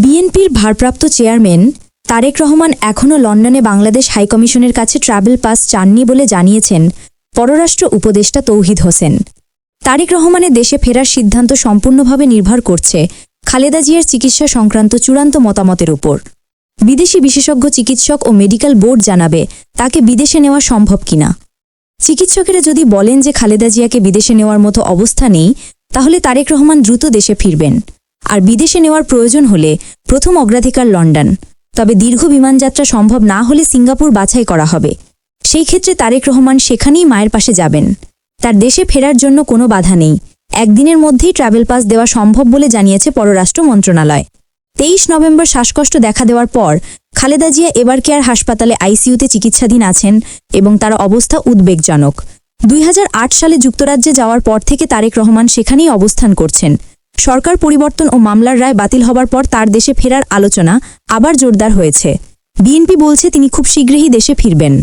বিএনপির ভারপ্রাপ্ত চেয়ারম্যান তারেক রহমান এখনও লন্ডনে বাংলাদেশ হাইকমিশনের কাছে ট্রাভেল পাস চাননি বলে জানিয়েছেন পররাষ্ট্র উপদেষ্টা তৌহিদ হোসেন। তারেক রহমানের দেশে ফেরার সিদ্ধান্ত সম্পূর্ণভাবে নির্ভর করছে খালেদা জিয়ার চিকিৎসা সংক্রান্ত চূড়ান্ত মতামতের উপর। বিদেশি বিশেষজ্ঞ চিকিৎসক ও মেডিকেল বোর্ড জানাবে তাকে বিদেশে নেওয়া সম্ভব কিনা। চিকিৎসকেরা যদি বলেন যে খালেদা জিয়াকে বিদেশে নেওয়ার মতো অবস্থা নেই, তাহলে তারেক রহমান দ্রুত দেশে ফিরবেন। আর বিদেশে নেওয়ার প্রয়োজন হলে প্রথম অগ্রাধিকার লন্ডন, তবে দীর্ঘ বিমানযাত্রা সম্ভব না হলে সিঙ্গাপুর বাছাই করা হবে। সেই ক্ষেত্রে তারেক রহমান সেখানেই মায়ের পাশে যাবেন। তার দেশে ফেরার জন্য কোনো বাধা নেই। একদিনের মধ্যেই ট্রাভেল পাস দেওয়া সম্ভব বলে জানিয়েছে পররাষ্ট্র মন্ত্রণালয়। 23 নভেম্বর শ্বাসকষ্ট দেখা দেওয়ার পর খালেদা জিয়া এবার কেয়ার হাসপাতালে আইসিইউতে চিকিৎসাধীন আছেন এবং তার অবস্থা উদ্বেগজনক। 2008 সালে যুক্তরাজ্যে যাওয়ার পর থেকে তারেক রহমান সেখানেই অবস্থান করছেন। সরকার পরিবর্তন ও মামলার রায় বাতিল হবার পর তার দেশে ফেরার আলোচনা আবার জোরদার হয়েছে। বিএনপি বলছে তিনি খুব শীঘ্রই দেশে ফিরবেন।